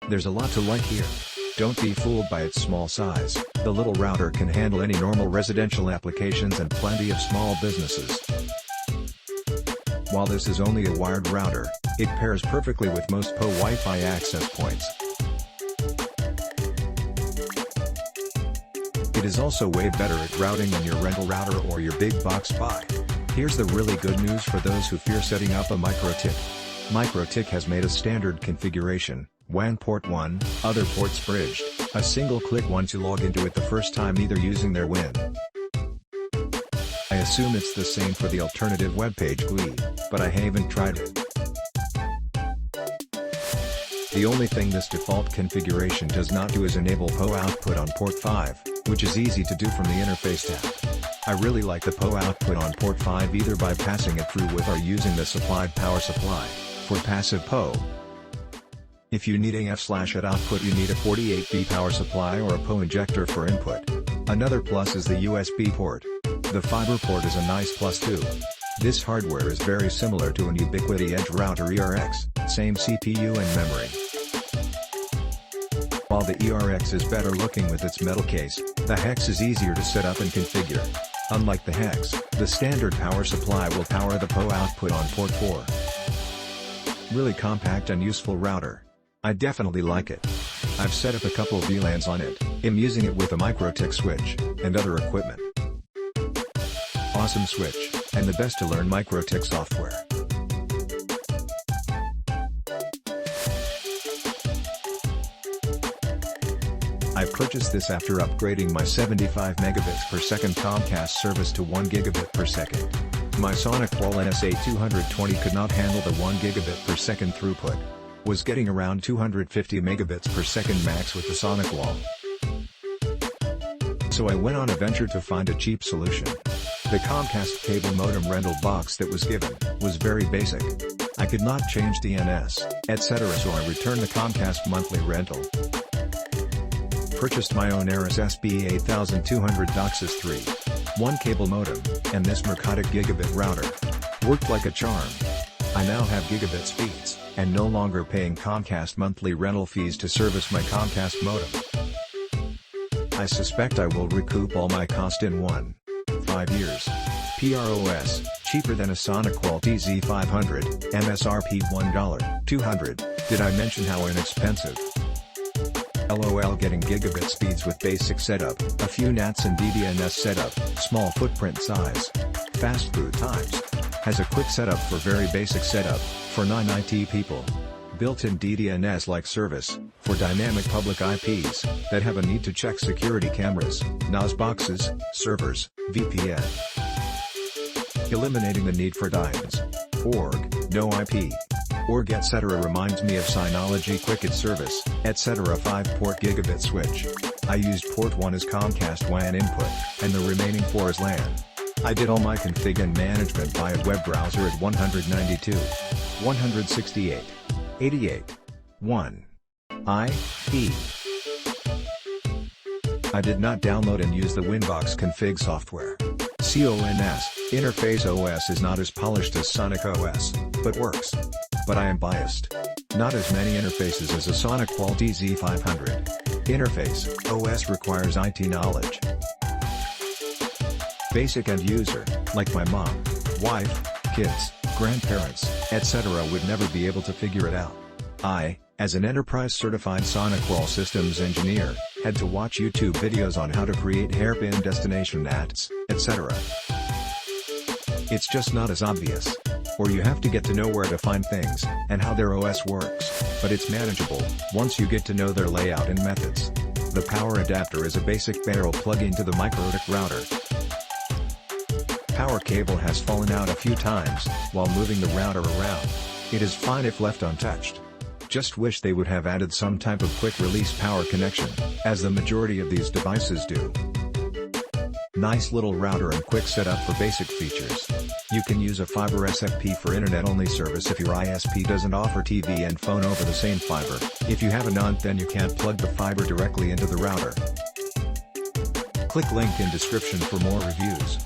There's a lot to like here. Don't be fooled by its small size, the little router can handle any normal residential applications and plenty of small businesses. While this is only a wired router, it pairs perfectly with most PO Wi-Fi access points. It is also way better at routing than your rental router or your big box buy. Here's the really good news for those who fear setting up a MikroTik. MikroTik has made a standard configuration, WAN port 1, other ports bridged, a single click once you log into it the first time either using their WAN. I assume it's the same for the alternative webpage GUI, but I haven't tried it. The only thing this default configuration does not do is enable PO output on port 5, which is easy to do from the interface tab. I really like the PO output on port 5 either by passing it through with or using the supplied power supply, for passive PO. If you need AF/at output you need a 48V power supply or a PO injector for input. Another plus is the USB port. The fiber port is a nice plus too. This hardware is very similar to an Ubiquiti Edge router ERX, same CPU and memory. While the ERX is better looking with its metal case, the hEX is easier to set up and configure. Unlike the hEX, the standard power supply will power the PO output on port 4. Really compact and useful router. I definitely like it. I've set up a couple VLANs on it, am using it with a MikroTik switch, and other equipment. Awesome switch, and the best to learn MikroTik software. I purchased this after upgrading my 75 megabits per second Comcast service to 1 gigabit per second. My SonicWall NSA220 could not handle the 1 gigabit per second throughput. Was getting around 250 megabits per second max with the SonicWall. So I went on a venture to find a cheap solution. The Comcast cable modem rental box that was given was very basic. I could not change DNS, etc., so I returned the Comcast monthly rental. Purchased my own Ares SB8200 DOCSIS 3. 1 cable modem, and this MikroTik gigabit router. Worked like a charm. I now have gigabit speeds, and no longer paying Comcast monthly rental fees to service my Comcast modem. I suspect I will recoup all my cost in 1.5 years. PROS, cheaper than a SonicWall TZ500, MSRP $1.200, did I mention how inexpensive? LOL, getting gigabit speeds with basic setup, a few NATs and DDNS setup, small footprint size. Fast boot times. Has a quick setup for very basic setup, for non-IT people. Built-in DDNS-like service, for dynamic public IPs, that have a need to check security cameras, NAS boxes, servers, VPN. Eliminating the need for DINs. Org, no IP. Org etc. reminds me of Synology Quicket Service, etc. 5-port gigabit switch. I used port 1 as Comcast WAN input, and the remaining 4 as LAN. I did all my config and management via web browser at 192, 168, 88, 1. IE. I did not download and use the Winbox config software. CONS, Interface OS is not as polished as Sonic OS, but works. But I am biased. Not as many interfaces as a SonicWall TZ500. Interface OS requires IT knowledge. Basic end user, like my mom, wife, kids, grandparents, etc. would never be able to figure it out. I, as an enterprise-certified SonicWall systems engineer, had to watch YouTube videos on how to create hairpin destination NATs, etc. It's just not as obvious. Or you have to get to know where to find things, and how their OS works, but it's manageable, once you get to know their layout and methods. The power adapter is a basic barrel plug-in to the MikroTik router. Power cable has fallen out a few times, while moving the router around. It is fine if left untouched. Just wish they would have added some type of quick-release power connection, as the majority of these devices do. Nice little router and quick setup for basic features. You can use a fiber SFP for internet-only service if your ISP doesn't offer TV and phone over the same fiber. If you have a NONT, then you can't plug the fiber directly into the router. Click link in description for more reviews.